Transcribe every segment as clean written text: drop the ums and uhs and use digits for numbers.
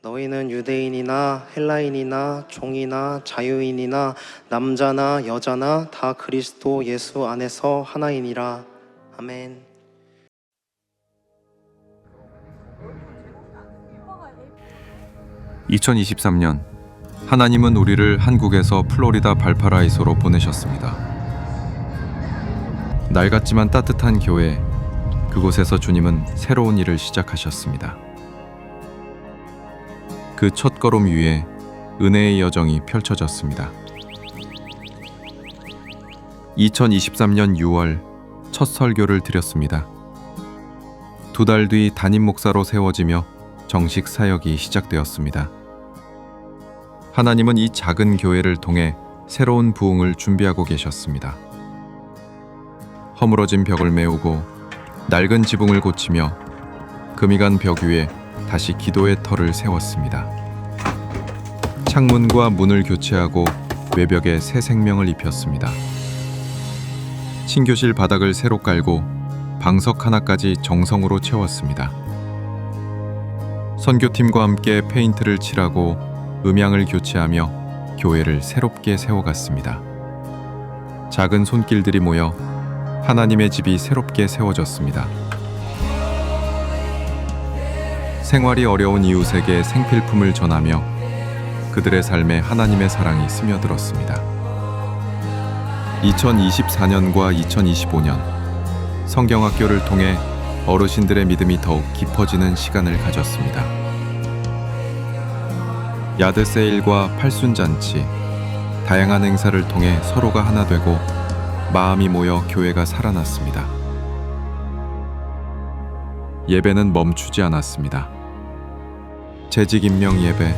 너희는 유대인이나 헬라인이나 종이나 자유인이나 남자나 여자나 다 그리스도 예수 안에서 하나이니라. 아멘. (2023년) 하나님은 우리를 한국에서 플로리다 발파라이소로 보내셨습니다. 낡았지만 따뜻한 교회, 그곳에서 주님은 새로운 일을 시작하셨습니다. 그 첫걸음 위에 은혜의 여정이 펼쳐졌습니다. 2023년 6월 첫 설교를 드렸습니다. 2달 뒤 담임 목사로 세워지며 정식 사역이 시작되었습니다. 하나님은 이 작은 교회를 통해 새로운 부흥을 준비하고 계셨습니다. 허물어진 벽을 메우고 낡은 지붕을 고치며 금이 간 벽 위에 다시 기도의 터를 세웠습니다. 창문과 문을 교체하고 외벽에 새 생명을 입혔습니다. 신교실 바닥을 새로 깔고 방석 하나까지 정성으로 채웠습니다. 선교팀과 함께 페인트를 칠하고 음향을 교체하며 교회를 새롭게 세워갔습니다. 작은 손길들이 모여 하나님의 집이 새롭게 세워졌습니다. 생활이 어려운 이웃에게 생필품을 전하며 그들의 삶에 하나님의 사랑이 스며들었습니다. 2024년과 2025년 성경학교를 통해 어르신들의 믿음이 더욱 깊어지는 시간을 가졌습니다. 야드세일과 팔순잔치, 다양한 행사를 통해 서로가 하나 되고 마음이 모여 교회가 살아났습니다. 예배는 멈추지 않았습니다. 재직 임명 예배,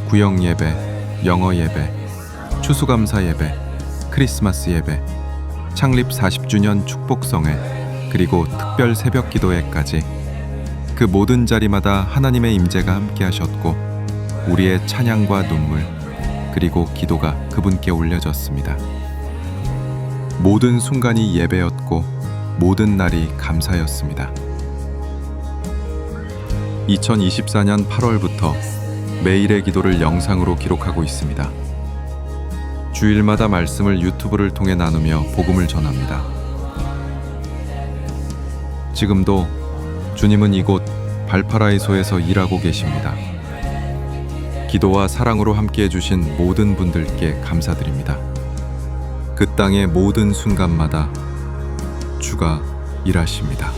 구역 예배, 영어 예배, 추수감사 예배, 크리스마스 예배, 창립 40주년 축복성회, 그리고 특별 새벽 기도회까지 그 모든 자리마다 하나님의 임재가 함께 하셨고 우리의 찬양과 눈물 그리고 기도가 그분께 올려졌습니다. 모든 순간이 예배였고 모든 날이 감사였습니다. 2024년 8월부터 매일의 기도를 영상으로 기록하고 있습니다. 주일마다 말씀을 유튜브를 통해 나누며 복음을 전합니다. 지금도 주님은 이곳 발파라이소에서 일하고 계십니다. 기도와 사랑으로 함께 해주신 모든 분들께 감사드립니다. 그 땅의 모든 순간마다 주가 일하십니다.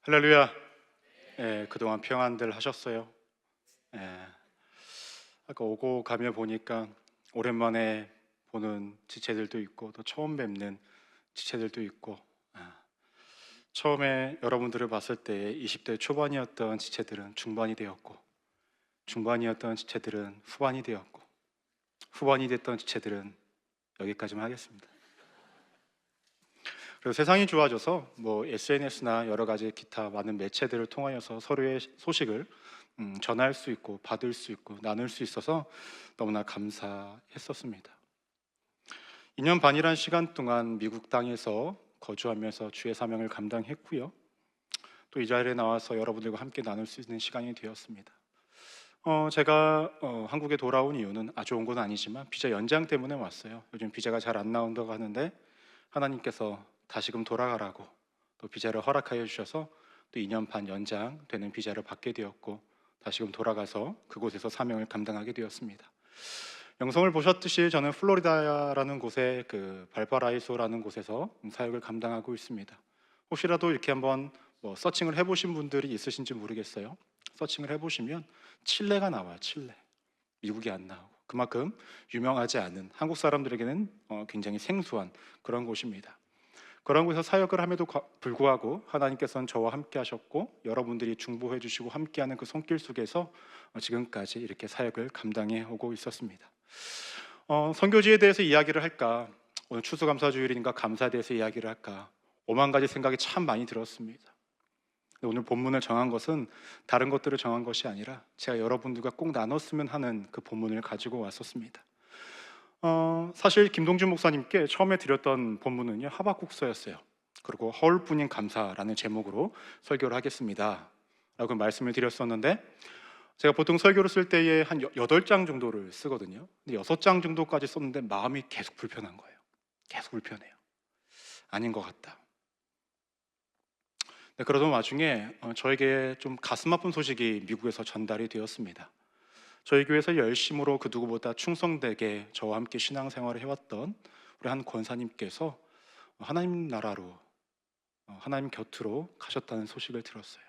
할렐루야. 그동안 평안들 하셨어요? 아까 오고 가며 보니까 오랜만에 보는 지체들도 있고 또 처음 뵙는 지체들도 있고, 처음에 여러분들을 봤을 때 20대 초반이었던 지체들은 중반이 되었고, 중반이었던 지체들은 후반이 되었고, 후반이 됐던 지체들은 여기까지만 하겠습니다. 그리고 세상이 좋아져서 SNS나 여러 가지 기타 많은 매체들을 통하여서 서로의 소식을 전할 수 있고 받을 수 있고 나눌 수 있어서 너무나 감사했었습니다. 2년 반이란 시간 동안 미국 땅에서 거주하면서 주의 사명을 감당했고요. 또 이 자리에 나와서 여러분들과 함께 나눌 수 있는 시간이 되었습니다. 제가 한국에 돌아온 이유는 아주 온 건 아니지만 비자 연장 때문에 왔어요. 요즘 비자가 잘 안 나온다고 하는데 하나님께서 다시금 돌아가라고 또 비자를 허락하여 주셔서 또 2년 반 연장되는 비자를 받게 되었고 다시금 돌아가서 그곳에서 사명을 감당하게 되었습니다. 영상을 보셨듯이 저는 플로리다라는 곳에 발파라이소라는 곳에서 사역을 감당하고 있습니다. 혹시라도 이렇게 한번 서칭을 해보신 분들이 있으신지 모르겠어요. 서칭을 해보시면 칠레가 나와요. 칠레. 미국이 안 나오고 그만큼 유명하지 않은 한국 사람들에게는 굉장히 생소한 그런 곳입니다. 그런 곳에서 사역을 함에도 불구하고 하나님께서는 저와 함께 하셨고 여러분들이 중보해 주시고 함께하는 그 손길 속에서 지금까지 이렇게 사역을 감당해 오고 있었습니다. 선교지에 대해서 이야기를 할까, 오늘 추수감사주일이니까 감사에 대해서 이야기를 할까, 5만 가지 생각이 참 많이 들었습니다. 오늘 본문을 정한 것은 다른 것들을 정한 것이 아니라 제가 여러분들과 꼭 나눴으면 하는 그 본문을 가지고 왔었습니다. 사실 김동준 목사님께 처음에 드렸던 본문은요, 하박국서였어요. 그리고 허울뿐인 감사라는 제목으로 설교를 하겠습니다 라고 말씀을 드렸었는데, 제가 보통 설교를 쓸 때에 한 8장 정도를 쓰거든요. 근데 6장 정도까지 썼는데 마음이 계속 불편한 거예요. 계속 불편해요. 아닌 것 같다. 네, 그러던 와중에 저에게 좀 가슴 아픈 소식이 미국에서 전달이 되었습니다. 저희 교회에서 열심으로 그 누구보다 충성되게 저와 함께 신앙생활을 해왔던 우리 한 권사님께서 하나님 나라로, 하나님 곁으로 가셨다는 소식을 들었어요.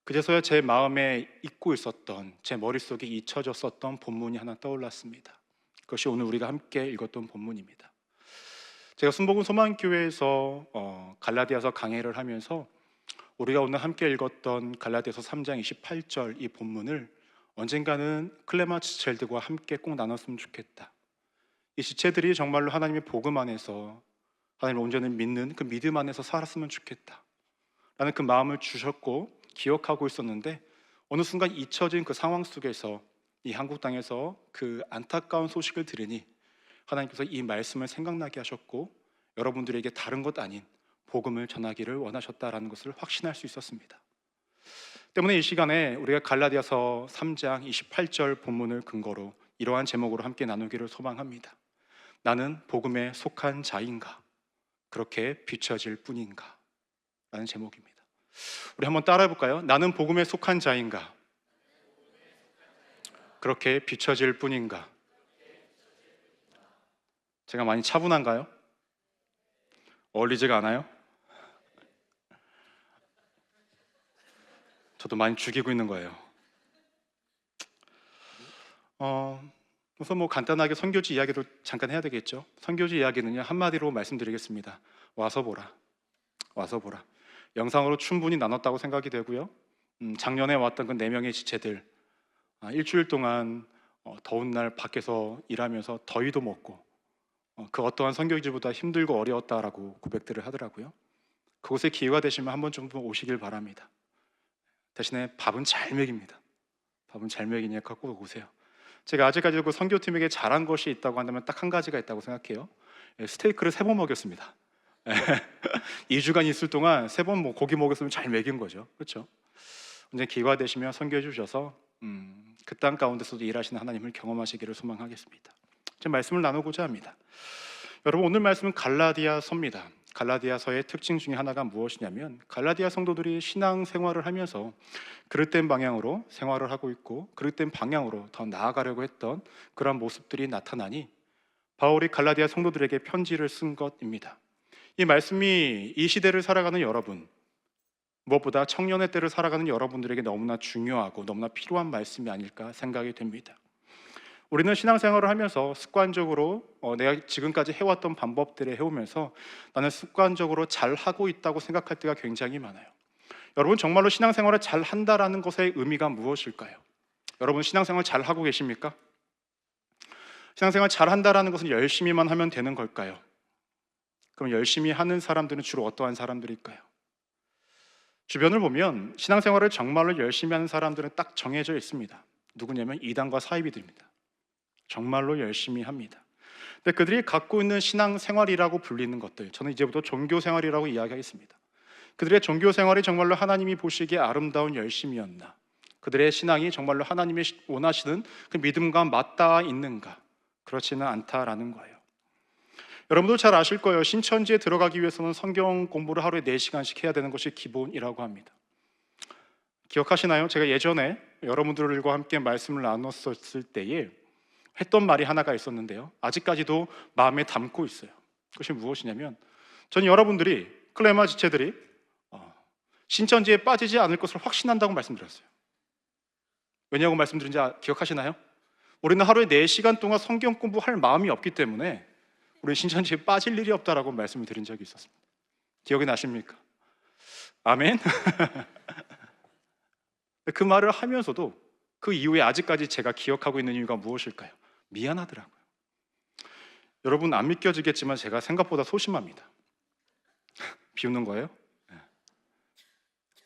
그제서야 제 마음에 잊고 있었던, 제 머릿속에 잊혀졌었던 본문이 하나 떠올랐습니다. 그것이 오늘 우리가 함께 읽었던 본문입니다. 제가 순복음 소망교회에서 갈라디아서 강해를 하면서 우리가 오늘 함께 읽었던 갈라디아서 3장 28절 이 본문을 언젠가는 클레마 지체들과 함께 꼭 나눴으면 좋겠다. 이 지체들이 정말로 하나님의 복음 안에서 하나님을 온전히 믿는 그 믿음 안에서 살았으면 좋겠다 라는 그 마음을 주셨고 기억하고 있었는데, 어느 순간 잊혀진 그 상황 속에서 이 한국 땅에서 그 안타까운 소식을 들으니 하나님께서 이 말씀을 생각나게 하셨고 여러분들에게 다른 것 아닌 복음을 전하기를 원하셨다라는 것을 확신할 수 있었습니다. 때문에 이 시간에 우리가 갈라디아서 3장 28절 본문을 근거로 이러한 제목으로 함께 나누기를 소망합니다. 나는 복음에 속한 자인가? 그렇게 비춰질 뿐인가? 라는 제목입니다. 우리 한번 따라해 볼까요? 나는 복음에 속한 자인가? 그렇게 비춰질 뿐인가? 제가 많이 차분한가요? 어울리지가 않아요? 저도 많이 죽이고 있는 거예요. 우선 간단하게 선교지 이야기도 잠깐 해야 되겠죠. 선교지 이야기는요, 한마디로 말씀드리겠습니다. 와서 보라. 와서 보라. 영상으로 충분히 나눴다고 생각이 되고요. 작년에 왔던 그 4명의 지체들, 일주일 동안 더운 날 밖에서 일하면서 더위도 먹고 그 어떠한 선교지보다 힘들고 어려웠다라고 고백들을 하더라고요. 그곳에 기회가 되시면 한 번 정도 오시길 바랍니다. 대신에 밥은 잘 먹입니다. 밥은 잘 먹이니까 꼭 오세요. 제가 아직까지 그 선교팀에게 잘한 것이 있다고 한다면 딱 한 가지가 있다고 생각해요. 스테이크를 3번 먹였습니다. 2주간 있을 동안 3번 고기 먹였으면 잘 먹인 거죠. 그렇죠? 언제 기회가 되시면 선교해 주셔서 그 땅 가운데서도 일하시는 하나님을 경험하시기를 소망하겠습니다. 제 말씀을 나누고자 합니다. 여러분, 오늘 말씀은 갈라디아서입니다. 갈라디아서의 특징 중에 하나가 무엇이냐면, 갈라디아 성도들이 신앙 생활을 하면서 그릇된 방향으로 생활을 하고 있고 그릇된 방향으로 더 나아가려고 했던 그런 모습들이 나타나니 바울이 갈라디아 성도들에게 편지를 쓴 것입니다. 이 말씀이 이 시대를 살아가는 여러분, 무엇보다 청년의 때를 살아가는 여러분들에게 너무나 중요하고 너무나 필요한 말씀이 아닐까 생각이 됩니다. 우리는 신앙생활을 하면서 습관적으로 내가 지금까지 해왔던 방법들을 해오면서 나는 습관적으로 잘하고 있다고 생각할 때가 굉장히 많아요. 여러분, 정말로 신앙생활을 잘한다라는 것의 의미가 무엇일까요? 여러분, 신앙생활 잘하고 계십니까? 신앙생활 잘한다라는 것은 열심히만 하면 되는 걸까요? 그럼 열심히 하는 사람들은 주로 어떠한 사람들일까요? 주변을 보면 신앙생활을 정말로 열심히 하는 사람들은 딱 정해져 있습니다. 누구냐면 이단과 사이비들입니다. 정말로 열심히 합니다. 근데 그들이 갖고 있는 신앙생활이라고 불리는 것들, 저는 이제부터 종교생활이라고 이야기하겠습니다. 그들의 종교생활이 정말로 하나님이 보시기에 아름다운 열심이었나? 그들의 신앙이 정말로 하나님이 원하시는 그 믿음과 맞닿아 있는가? 그렇지는 않다라는 거예요. 여러분도 잘 아실 거예요. 신천지에 들어가기 위해서는 성경 공부를 하루에 4시간씩 해야 되는 것이 기본이라고 합니다. 기억하시나요? 제가 예전에 여러분들과 함께 말씀을 나눴었을 때에 했던 말이 하나가 있었는데요, 아직까지도 마음에 담고 있어요. 그것이 무엇이냐면, 저는 여러분들이, 클레마 지체들이 신천지에 빠지지 않을 것을 확신한다고 말씀드렸어요. 왜냐고 말씀드린지 기억하시나요? 우리는 하루에 4시간 동안 성경 공부할 마음이 없기 때문에 우리 신천지에 빠질 일이 없다라고 말씀을 드린 적이 있었습니다. 기억이 나십니까? 아멘. 그 말을 하면서도 그 이후에 아직까지 제가 기억하고 있는 이유가 무엇일까요? 미안하더라고요. 여러분, 안 믿겨지겠지만 제가 생각보다 소심합니다. 비웃는 거예요?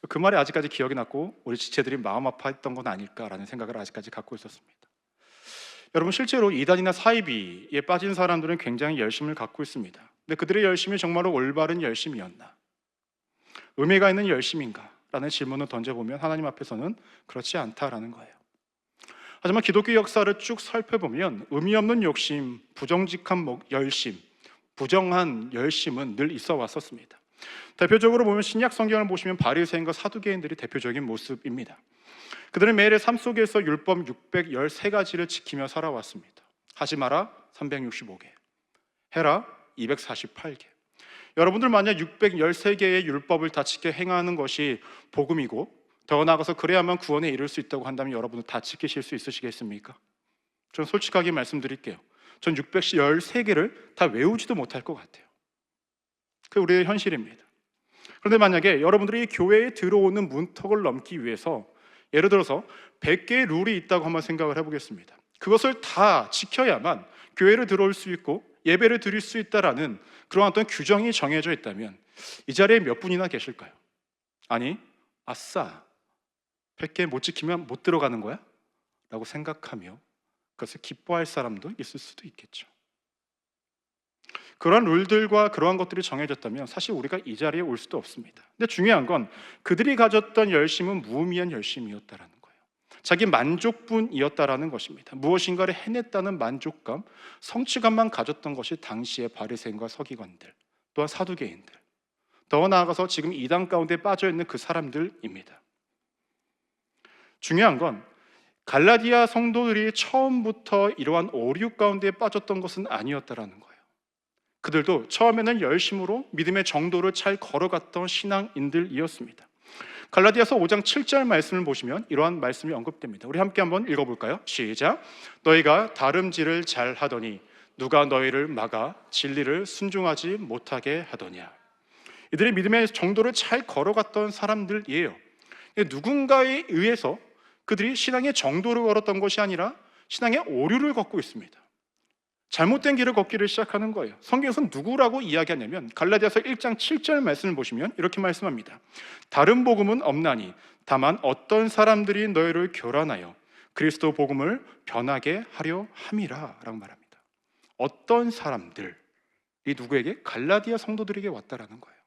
그 말이 아직까지 기억이 났고 우리 지체들이 마음 아파했던 건 아닐까라는 생각을 아직까지 갖고 있었습니다. 여러분, 실제로 이단이나 사이비에 빠진 사람들은 굉장히 열심을 갖고 있습니다. 근데 그들의 열심이 정말로 올바른 열심이었나? 의미가 있는 열심인가? 라는 질문을 던져보면 하나님 앞에서는 그렇지 않다라는 거예요. 하지만 기독교 역사를 쭉 살펴보면 의미 없는 욕심, 부정직한 열심, 부정한 열심은 늘 있어 왔었습니다. 대표적으로 보면 신약 성경을 보시면 바리새인과 사두개인들이 대표적인 모습입니다. 그들은 매일의 삶 속에서 율법 613가지를 지키며 살아왔습니다. 하지 마라 365개, 해라 248개. 여러분들 만약 613개의 율법을 다 지켜 행하는 것이 복음이고 더 나아가서 그래야만 구원에 이를 수 있다고 한다면 여러분은 다 지키실 수 있으시겠습니까? 저는 솔직하게 말씀드릴게요. 전 613개를 다 외우지도 못할 것 같아요. 그게 우리의 현실입니다. 그런데 만약에 여러분들이 교회에 들어오는 문턱을 넘기 위해서 예를 들어서 100개의 룰이 있다고 한번 생각을 해보겠습니다. 그것을 다 지켜야만 교회를 들어올 수 있고 예배를 드릴 수 있다라는 그런 어떤 규정이 정해져 있다면 이 자리에 몇 분이나 계실까요? 아니, 아싸, 100개 못 지키면 못 들어가는 거야? 라고 생각하며 그것을 기뻐할 사람도 있을 수도 있겠죠. 그러한 룰들과 그러한 것들이 정해졌다면 사실 우리가 이 자리에 올 수도 없습니다. 근데 중요한 건 그들이 가졌던 열심은 무의미한 열심이었다라는 거예요. 자기 만족뿐이었다라는 것입니다. 무엇인가를 해냈다는 만족감, 성취감만 가졌던 것이 당시의 바리새인과 서기관들, 또한 사두개인들, 더 나아가서 지금 이단 가운데 빠져있는 그 사람들입니다. 중요한 건 갈라디아 성도들이 처음부터 이러한 오류 가운데 빠졌던 것은 아니었다라는 거예요. 그들도 처음에는 열심으로 믿음의 정도를 잘 걸어갔던 신앙인들이었습니다. 갈라디아서 5장 7절 말씀을 보시면 이러한 말씀이 언급됩니다. 우리 함께 한번 읽어볼까요? 시작. 너희가 다름질을 잘 하더니 누가 너희를 막아 진리를 순종하지 못하게 하더냐. 이들이 믿음의 정도를 잘 걸어갔던 사람들이에요. 누군가에 의해서 그들이 신앙의 정도를 걸었던 것이 아니라 신앙의 오류를 걷고 있습니다. 잘못된 길을 걷기를 시작하는 거예요. 성경에서는 누구라고 이야기하냐면 갈라디아서 1장 7절 말씀을 보시면 이렇게 말씀합니다. 다른 복음은 없나니 다만 어떤 사람들이 너희를 교란하여 그리스도 복음을 변하게 하려 함이라 라고 말합니다. 어떤 사람들이 누구에게? 갈라디아 성도들에게 왔다라는 거예요.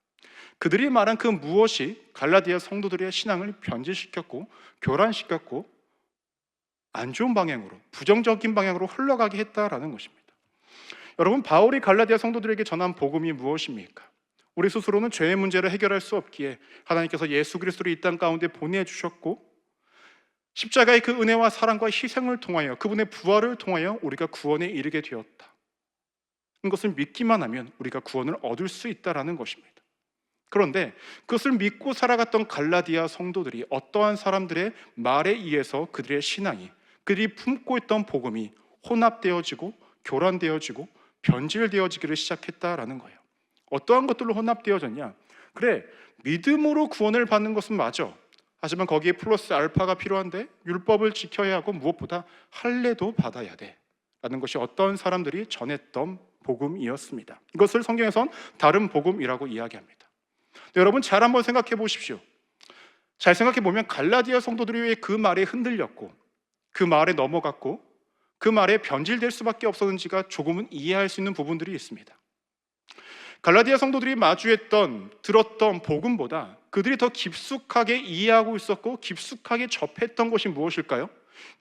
그들이 말한 그 무엇이 갈라디아 성도들의 신앙을 변질시켰고 교란시켰고 안 좋은 방향으로, 부정적인 방향으로 흘러가게 했다라는 것입니다. 여러분, 바울이 갈라디아 성도들에게 전한 복음이 무엇입니까? 우리 스스로는 죄의 문제를 해결할 수 없기에 하나님께서 예수 그리스도를 이 땅 가운데 보내주셨고 십자가의 그 은혜와 사랑과 희생을 통하여 그분의 부활을 통하여 우리가 구원에 이르게 되었다. 이것을 믿기만 하면 우리가 구원을 얻을 수 있다는 것입니다. 그런데 그것을 믿고 살아갔던 갈라디아 성도들이 어떠한 사람들의 말에 의해서 그들의 신앙이, 그들이 품고 있던 복음이 혼합되어지고 교란되어지고 변질되어지기를 시작했다라는 거예요. 어떠한 것들로 혼합되어졌냐? 그래, 믿음으로 구원을 받는 것은 맞아. 하지만 거기에 플러스 알파가 필요한데 율법을 지켜야 하고 무엇보다 할례도 받아야 돼 라는 것이 어떤 사람들이 전했던 복음이었습니다. 이것을 성경에선 다른 복음이라고 이야기합니다. 여러분, 잘 한번 생각해 보십시오. 잘 생각해 보면 갈라디아 성도들이 왜 그 말에 흔들렸고 그 말에 넘어갔고 그 말에 변질될 수밖에 없었는지가 조금은 이해할 수 있는 부분들이 있습니다. 갈라디아 성도들이 마주했던, 들었던 복음보다 그들이 더 깊숙하게 이해하고 있었고 깊숙하게 접했던 것이 무엇일까요?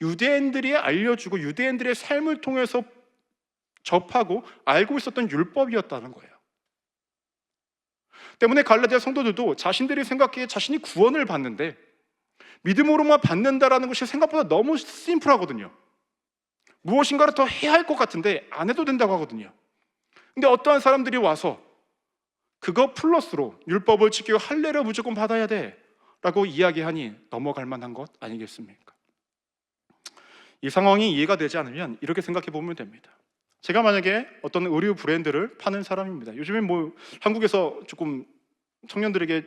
유대인들이 알려주고 유대인들의 삶을 통해서 접하고 알고 있었던 율법이었다는 거예요. 때문에 갈라디아 성도들도 자신들이 생각해 자신이 구원을 받는데 믿음으로만 받는다라는 것이 생각보다 너무 심플하거든요. 무엇인가를 더 해야 할 것 같은데 안 해도 된다고 하거든요. 근데 어떠한 사람들이 와서 그거 플러스로 율법을 지키고 할례를 무조건 받아야 돼 라고 이야기하니 넘어갈 만한 것 아니겠습니까? 이 상황이 이해가 되지 않으면 이렇게 생각해 보면 됩니다. 제가 만약에 어떤 의류 브랜드를 파는 사람입니다. 요즘에 한국에서 조금 청년들에게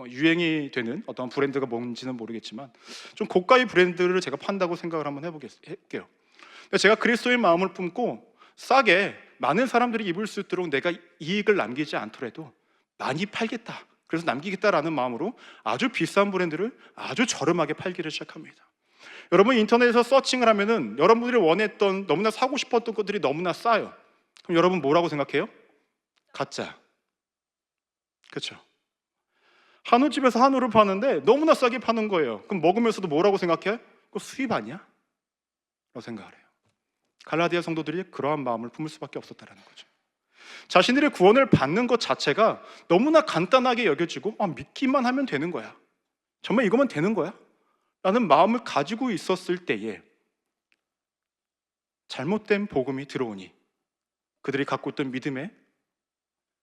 유행이 되는 어떤 브랜드가 뭔지는 모르겠지만 좀 고가의 브랜드를 제가 판다고 생각을 한번 해볼게요. 제가 그리스도의 마음을 품고 싸게 많은 사람들이 입을 수 있도록 내가 이익을 남기지 않더라도 많이 팔겠다 그래서 남기겠다라는 마음으로 아주 비싼 브랜드를 아주 저렴하게 팔기를 시작합니다. 여러분 인터넷에서 서칭을 하면은 여러분들이 원했던 너무나 사고 싶었던 것들이 너무나 싸요. 그럼 여러분 뭐라고 생각해요? 가짜. 그렇죠? 한우집에서 한우를 파는데 너무나 싸게 파는 거예요. 그럼 먹으면서도 뭐라고 생각해? 그거 수입 아니야? 라고 생각을 해요. 갈라디아 성도들이 그러한 마음을 품을 수밖에 없었다는 거죠. 자신들의 구원을 받는 것 자체가 너무나 간단하게 여겨지고 믿기만 하면 되는 거야. 정말 이거면 되는 거야? 라는 마음을 가지고 있었을 때에 잘못된 복음이 들어오니 그들이 갖고 있던 믿음에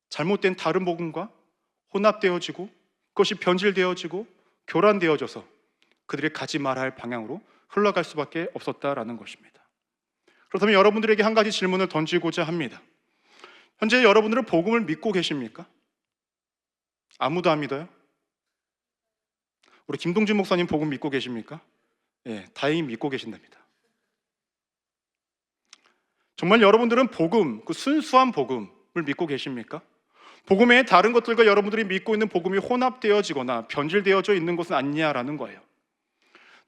잘못된 다른 복음과 혼합되어지고 그것이 변질되어지고 교란되어져서 그들이 가지 말아야 할 방향으로 흘러갈 수밖에 없었다라는 것입니다. 그렇다면 여러분들에게 한 가지 질문을 던지고자 합니다. 현재 여러분들은 복음을 믿고 계십니까? 아무도 안 믿어요? 우리 김동진 목사님 복음 믿고 계십니까? 예, 다행히 믿고 계신답니다. 정말 여러분들은 복음, 그 순수한 복음을 믿고 계십니까? 복음의 다른 것들과 여러분들이 믿고 있는 복음이 혼합되어지거나 변질되어져 있는 것은 아니냐라는 거예요.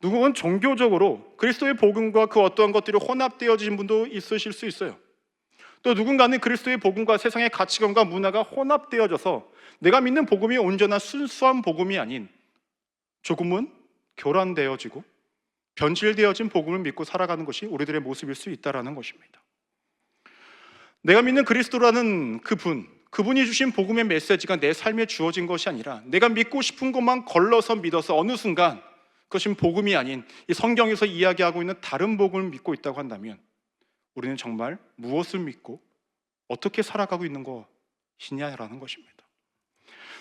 누군가는 종교적으로 그리스도의 복음과 그 어떠한 것들이 혼합되어진 분도 있으실 수 있어요. 또 누군가는 그리스도의 복음과 세상의 가치관과 문화가 혼합되어져서 내가 믿는 복음이 온전한 순수한 복음이 아닌 조금은 교란되어지고 변질되어진 복음을 믿고 살아가는 것이 우리들의 모습일 수 있다는 것입니다. 내가 믿는 그리스도라는 그분이 주신 복음의 메시지가 내 삶에 주어진 것이 아니라 내가 믿고 싶은 것만 걸러서 믿어서 어느 순간 그것은 복음이 아닌 이 성경에서 이야기하고 있는 다른 복음을 믿고 있다고 한다면 우리는 정말 무엇을 믿고 어떻게 살아가고 있는 것이냐라는 것입니다.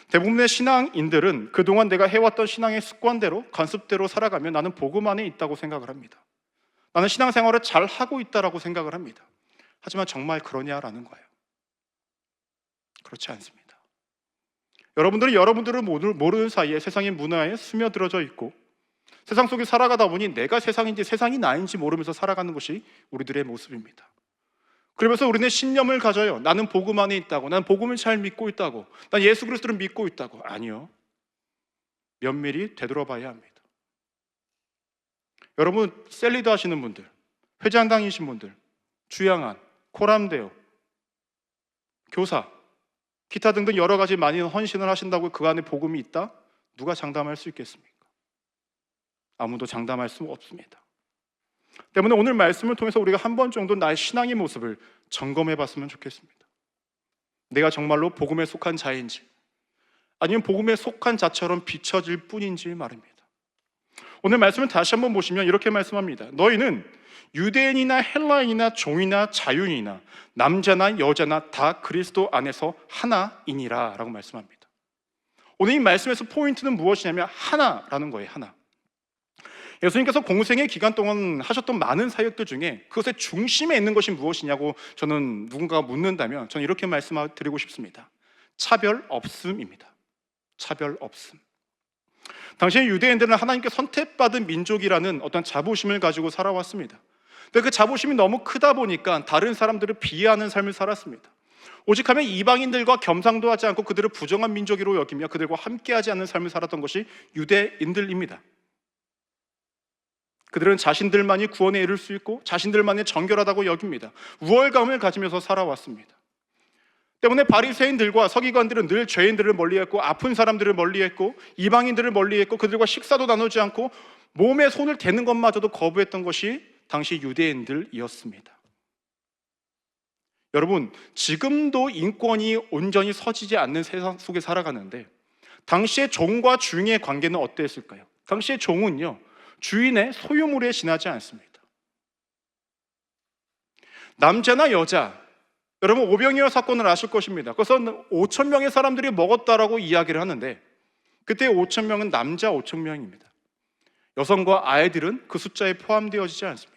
대부분의 신앙인들은 그동안 내가 해왔던 신앙의 습관대로 관습대로 살아가면 나는 복음 안에 있다고 생각을 합니다. 나는 신앙생활을 잘 하고 있다라고 생각을 합니다. 하지만 정말 그러냐라는 거예요. 그렇지 않습니다. 여러분들은 모르는 사이에 세상의 문화에 스며들어져 있고 세상 속에 살아가다 보니 내가 세상인지 세상이 나인지 모르면서 살아가는 것이 우리들의 모습입니다. 그러면서 우리는 신념을 가져요. 나는 복음 안에 있다고, 난 복음을 잘 믿고 있다고, 난 예수 그리스도를 믿고 있다고. 아니요, 면밀히 되돌아봐야 합니다. 여러분 셀리드 하시는 분들, 회장당이신 분들, 주양한, 코람데오, 교사, 기타 등등 여러 가지 많이 헌신을 하신다고 그 안에 복음이 있다? 누가 장담할 수 있겠습니까? 아무도 장담할 수 없습니다. 때문에 오늘 말씀을 통해서 우리가 한 번 정도 나의 신앙의 모습을 점검해 봤으면 좋겠습니다. 내가 정말로 복음에 속한 자인지 아니면 복음에 속한 자처럼 비춰질 뿐인지 말입니다. 오늘 말씀을 다시 한번 보시면 이렇게 말씀합니다. 너희는 유대인이나 헬라인이나 종이나 자유인이나 남자나 여자나 다 그리스도 안에서 하나이니라 라고 말씀합니다. 오늘 이 말씀에서 포인트는 무엇이냐면 하나라는 거예요. 하나. 예수님께서 공생의 기간 동안 하셨던 많은 사역들 중에 그것의 중심에 있는 것이 무엇이냐고 저는 누군가가 묻는다면 저는 이렇게 말씀드리고 싶습니다. 차별 없음입니다. 차별 없음. 당시에 유대인들은 하나님께 선택받은 민족이라는 어떤 자부심을 가지고 살아왔습니다. 근데 그 자부심이 너무 크다 보니까 다른 사람들을 비하하는 삶을 살았습니다. 오직 하면 이방인들과 겸상도 하지 않고 그들을 부정한 민족으로 여기며 그들과 함께하지 않는 삶을 살았던 것이 유대인들입니다. 그들은 자신들만이 구원에 이를 수 있고 자신들만이 정결하다고 여깁니다. 우월감을 가지면서 살아왔습니다. 때문에 바리새인들과 서기관들은 늘 죄인들을 멀리했고 아픈 사람들을 멀리했고 이방인들을 멀리했고 그들과 식사도 나누지 않고 몸에 손을 대는 것마저도 거부했던 것이 당시 유대인들이었습니다. 여러분, 지금도 인권이 온전히 서지지 않는 세상 속에 살아가는데 당시의 종과 주인의 관계는 어땠을까요? 당시의 종은요, 주인의 소유물에 지나지 않습니다. 남자나 여자, 여러분 오병이어 사건을 아실 것입니다. 그것은 5,000명의 사람들이 먹었다라고 이야기를 하는데 그때 5,000명은 남자 5,000명입니다. 여성과 아이들은 그 숫자에 포함되어지지 않습니다.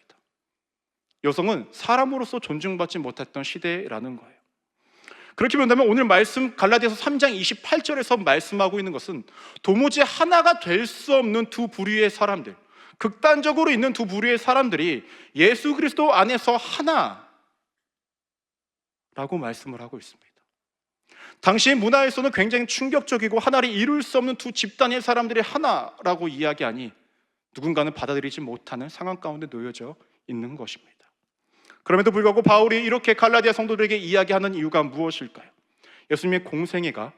여성은 사람으로서 존중받지 못했던 시대라는 거예요. 그렇게 본다면 오늘 말씀 갈라디아서 3장 28절에서 말씀하고 있는 것은 도무지 하나가 될 수 없는 두 부류의 사람들, 극단적으로 있는 두 부류의 사람들이 예수 그리스도 안에서 하나라고 말씀을 하고 있습니다. 당시의 문화에서는 굉장히 충격적이고 하나를 이룰 수 없는 두 집단의 사람들이 하나라고 이야기하니 누군가는 받아들이지 못하는 상황 가운데 놓여져 있는 것입니다. 그럼에도 불구하고 바울이 이렇게 갈라디아 성도들에게 이야기하는 이유가 무엇일까요? 예수님의 공생애가,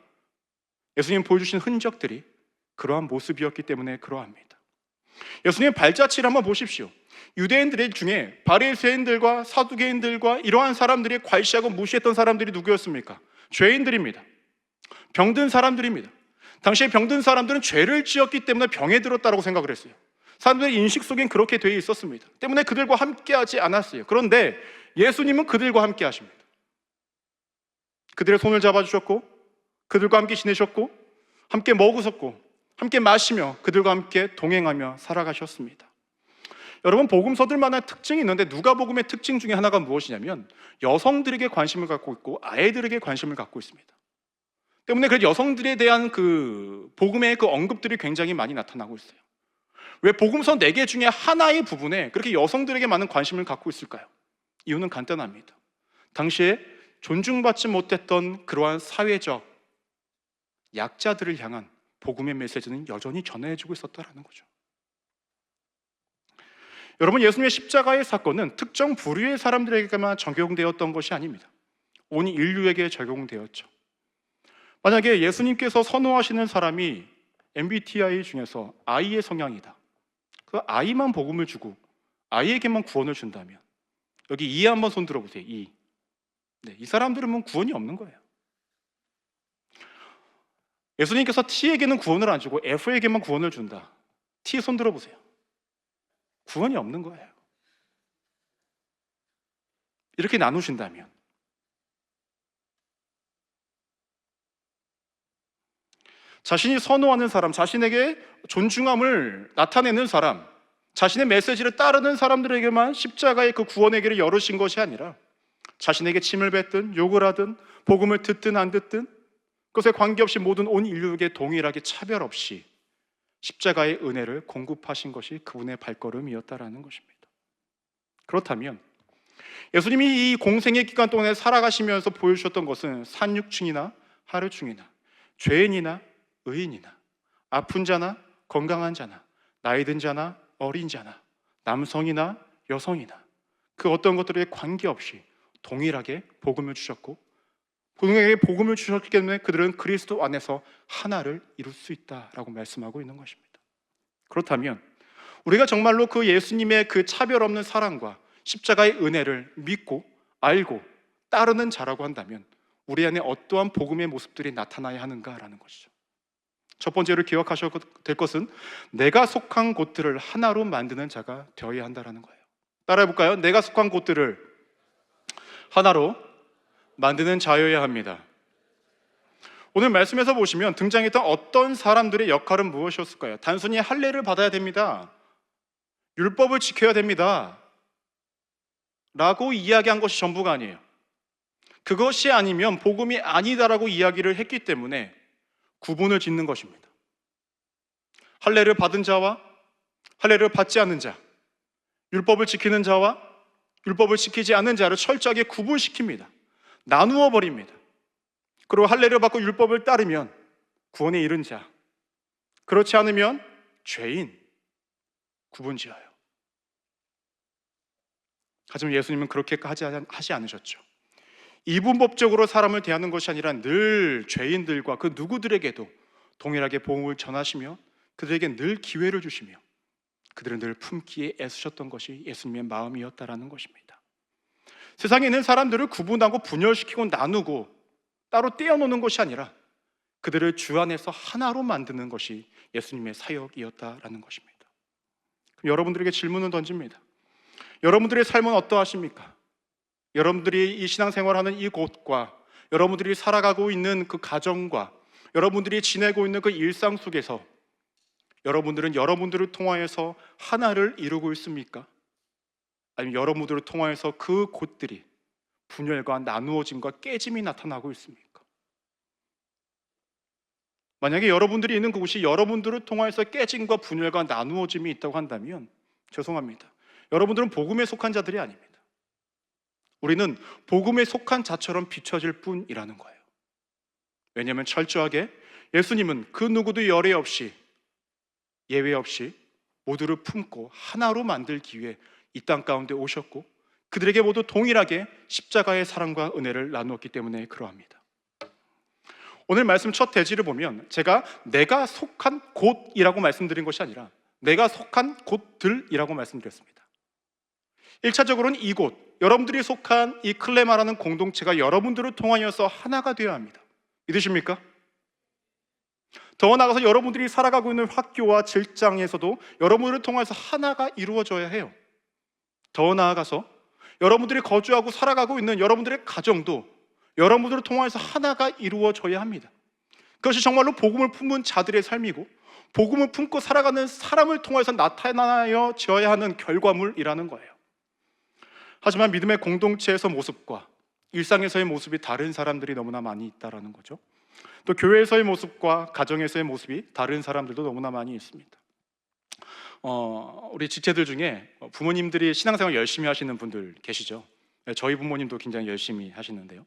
예수님 보여주신 흔적들이 그러한 모습이었기 때문에 그러합니다. 예수님의 발자취를 한번 보십시오. 유대인들 중에 바리새인들과 사두개인들과 이러한 사람들이 괄시하고 무시했던 사람들이 누구였습니까? 죄인들입니다. 병든 사람들입니다. 당시에 병든 사람들은 죄를 지었기 때문에 병에 들었다고 생각을 했어요. 사람들의 인식 속엔 그렇게 되어 있었습니다. 때문에 그들과 함께하지 않았어요. 그런데 예수님은 그들과 함께 하십니다. 그들의 손을 잡아주셨고, 그들과 함께 지내셨고, 함께 먹으셨고, 함께 마시며 그들과 함께 동행하며 살아가셨습니다. 여러분, 복음서들만한 특징이 있는데 누가복음의 특징 중에 하나가 무엇이냐면 여성들에게 관심을 갖고 있고 아이들에게 관심을 갖고 있습니다. 때문에 그 여성들에 대한 그 복음의 그 언급들이 굉장히 많이 나타나고 있어요. 왜 복음서 4개 중에 하나의 부분에 그렇게 여성들에게 많은 관심을 갖고 있을까요? 이유는 간단합니다. 당시에 존중받지 못했던 그러한 사회적 약자들을 향한 복음의 메시지는 여전히 전해지고 있었다는 거죠. 여러분, 예수님의 십자가의 사건은 특정 부류의 사람들에게만 적용되었던 것이 아닙니다. 온 인류에게 적용되었죠. 만약에 예수님께서 선호하시는 사람이 MBTI 중에서 I의 성향이다, 그 아이만 복음을 주고 아이에게만 구원을 준다면, 여기 E 한번 손 들어보세요. E. 네, 이 사람들은 구원이 없는 거예요. 예수님께서 T에게는 구원을 안 주고 F에게만 구원을 준다. T 손 들어보세요. 구원이 없는 거예요. 이렇게 나누신다면 자신이 선호하는 사람, 자신에게 존중함을 나타내는 사람, 자신의 메시지를 따르는 사람들에게만 십자가의 그 구원의 길을 열으신 것이 아니라 자신에게 침을 뱉든 욕을 하든 복음을 듣든 안 듣든 그것에 관계없이 모든 온 인류에게 동일하게 차별 없이 십자가의 은혜를 공급하신 것이 그분의 발걸음이었다라는 것입니다. 그렇다면 예수님이 이 공생의 기간 동안에 살아가시면서 보여주셨던 것은 산육충이나 하류충이나 죄인이나 의인이나 아픈 자나 건강한 자나 나이든 자나 어린 자나 남성이나 여성이나 그 어떤 것들에 관계없이 동일하게 복음을 주셨고 그들에게 복음을 주셨기 때문에 그들은 그리스도 안에서 하나를 이룰 수 있다라고 말씀하고 있는 것입니다. 그렇다면 우리가 정말로 그 예수님의 그 차별 없는 사랑과 십자가의 은혜를 믿고 알고 따르는 자라고 한다면 우리 안에 어떠한 복음의 모습들이 나타나야 하는가라는 것이죠. 첫 번째로 기억하셔야 될 것은 내가 속한 곳들을 하나로 만드는 자가 되어야 한다는 거예요. 따라해 볼까요? 내가 속한 곳들을 하나로 만드는 자여야 합니다. 오늘 말씀에서 보시면 등장했던 어떤 사람들의 역할은 무엇이었을까요? 단순히 할례를 받아야 됩니다, 율법을 지켜야 됩니다 라고 이야기한 것이 전부가 아니에요. 그것이 아니면 복음이 아니다라고 이야기를 했기 때문에 구분을 짓는 것입니다. 할례를 받은 자와 할례를 받지 않는 자, 율법을 지키는 자와 율법을 지키지 않는 자를 철저하게 구분시킵니다. 나누어 버립니다. 그리고 할례를 받고 율법을 따르면 구원에 이른 자, 그렇지 않으면 죄인 구분지어요. 하지만 예수님은 그렇게 하지 않으셨죠. 이분법적으로 사람을 대하는 것이 아니라 늘 죄인들과 그 누구들에게도 동일하게 복음을 전하시며 그들에게 늘 기회를 주시며 그들은 늘 품기에 애쓰셨던 것이 예수님의 마음이었다라는 것입니다. 세상에 있는 사람들을 구분하고 분열시키고 나누고 따로 떼어놓는 것이 아니라 그들을 주 안에서 하나로 만드는 것이 예수님의 사역이었다라는 것입니다. 그럼 여러분들에게 질문을 던집니다. 여러분들의 삶은 어떠하십니까? 여러분들이 이 신앙생활하는 이 곳과 여러분들이 살아가고 있는 그 가정과 여러분들이 지내고 있는 그 일상 속에서 여러분들은 여러분들을 통하여서 하나를 이루고 있습니까? 아니면 여러분들을 통하여서 그 곳들이 분열과 나누어짐과 깨짐이 나타나고 있습니까? 만약에 여러분들이 있는 그곳이 여러분들을 통하여서 깨짐과 분열과 나누어짐이 있다고 한다면 죄송합니다. 여러분들은 복음에 속한 자들이 아닙니다. 우리는 복음에 속한 자처럼 비춰질 뿐이라는 거예요. 왜냐하면 철저하게 예수님은 그 누구도 예외 없이 모두를 품고 하나로 만들기 위해 이 땅 가운데 오셨고 그들에게 모두 동일하게 십자가의 사랑과 은혜를 나누었기 때문에 그러합니다. 오늘 말씀 첫 대지를 보면 제가 내가 속한 곳이라고 말씀드린 것이 아니라 내가 속한 곳들이라고 말씀드렸습니다. 1차적으로는 이곳, 여러분들이 속한 이 클레마라는 공동체가 여러분들을 통하여서 하나가 되어야 합니다. 믿으십니까? 더 나아가서 여러분들이 살아가고 있는 학교와 직장에서도 여러분들을 통해서 하나가 이루어져야 해요. 더 나아가서 여러분들이 거주하고 살아가고 있는 여러분들의 가정도 여러분들을 통해서 하나가 이루어져야 합니다. 그것이 정말로 복음을 품은 자들의 삶이고 복음을 품고 살아가는 사람을 통해서 나타나여져야 하는 결과물이라는 거예요. 하지만 믿음의 공동체에서 모습과 일상에서의 모습이 다른 사람들이 너무나 많이 있다는 거죠. 또 교회에서의 모습과 가정에서의 모습이 다른 사람들도 너무나 많이 있습니다. 우리 지체들 중에 부모님들이 신앙생활 열심히 하시는 분들 계시죠? 저희 부모님도 굉장히 열심히 하시는데요.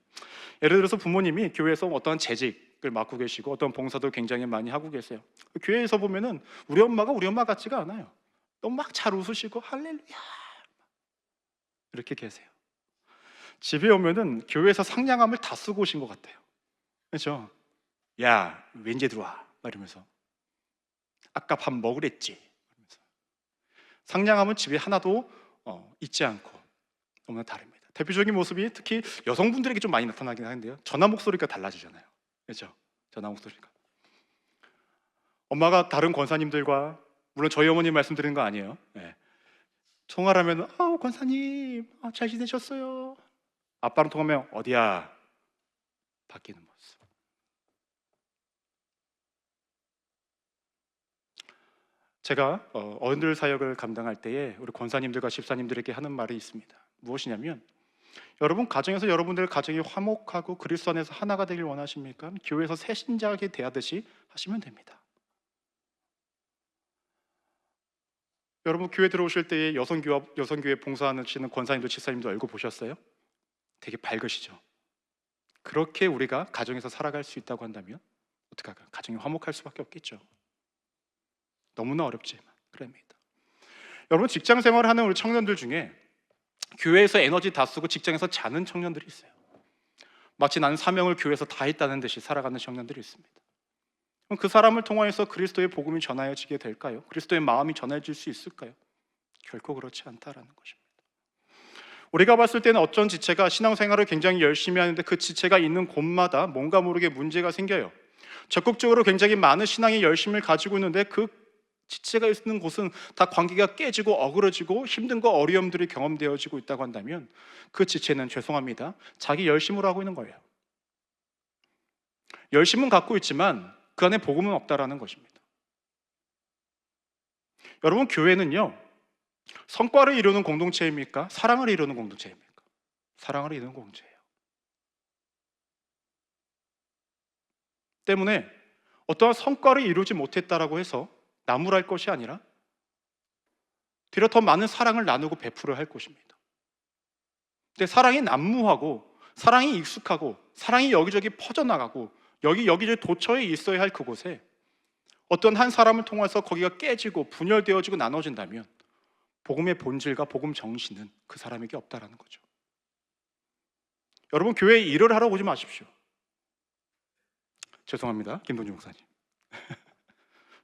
예를 들어서 부모님이 교회에서 어떠한 재직을 맡고 계시고 어떤 봉사도 굉장히 많이 하고 계세요. 교회에서 보면은 우리 엄마가 우리 엄마 같지가 않아요. 너무 막 잘 웃으시고 할렐루야 이렇게 계세요. 집에 오면은 교회에서 상냥함을 다 쓰고 오신 것 같아요. 그렇죠? 야, 왠지 들어와 이러면서 아까 밥 먹으랬지 이러면서. 상냥함은 집에 하나도 있지 않고 너무나 다릅니다. 대표적인 모습이 특히 여성분들에게 좀 많이 나타나긴 하는데요, 전화 목소리가 달라지잖아요. 그렇죠? 전화 목소리가. 엄마가 다른 권사님들과, 물론 저희 어머니 말씀드리는 거 아니에요. 네. 통화를 하면 권사님 잘 지내셨어요? 아빠랑 통화하면 어디야? 바뀌는 모습. 제가 어른들 사역을 감당할 때에 우리 권사님들과 집사님들에게 하는 말이 있습니다. 무엇이냐면, 여러분 가정에서 여러분들 가정이 화목하고 그리스도 안에서 하나가 되길 원하십니까? 교회에서 새 신자에게 대하듯이 하시면 됩니다. 여러분 교회 들어오실 때에 여성교회 봉사하시는 권사님도 집사님도 얼굴 보셨어요? 되게 밝으시죠? 그렇게 우리가 가정에서 살아갈 수 있다고 한다면 어떡할까요? 가정이 화목할 수밖에 없겠죠. 너무나 어렵지만 그럽니다. 여러분 직장 생활하는 우리 청년들 중에 교회에서 에너지 다 쓰고 직장에서 자는 청년들이 있어요. 마치 나는 사명을 교회에서 다 했다는 듯이 살아가는 청년들이 있습니다. 그럼 그 사람을 통하여서 그리스도의 복음이 전하여지게 될까요? 그리스도의 마음이 전해질 수 있을까요? 결코 그렇지 않다라는 것입니다. 우리가 봤을 때는 어떤 지체가 신앙생활을 굉장히 열심히 하는데 그 지체가 있는 곳마다 뭔가 모르게 문제가 생겨요. 적극적으로 굉장히 많은 신앙의 열심을 가지고 있는데 그 지체가 있는 곳은 다 관계가 깨지고 어그러지고 힘든 거 어려움들이 경험되어지고 있다고 한다면 그 지체는 죄송합니다, 자기 열심으로 하고 있는 거예요. 열심은 갖고 있지만 그 안에 복음은 없다라는 것입니다. 여러분 교회는요, 성과를 이루는 공동체입니까? 사랑을 이루는 공동체입니까? 사랑을 이루는 공동체예요. 때문에 어떠한 성과를 이루지 못했다라고 해서 나무랄 것이 아니라 뒤로 더 많은 사랑을 나누고 베풀어야 할 것입니다. 근데 사랑이 난무하고 사랑이 익숙하고 사랑이 여기저기 퍼져나가고 여기저기 도처에 있어야 할 그곳에 어떤 한 사람을 통해서 거기가 깨지고 분열되어지고 나눠진다면 복음의 본질과 복음 정신은 그 사람에게 없다라는 거죠. 여러분 교회에 일을 하러 오지 마십시오. 죄송합니다, 김동준 목사님.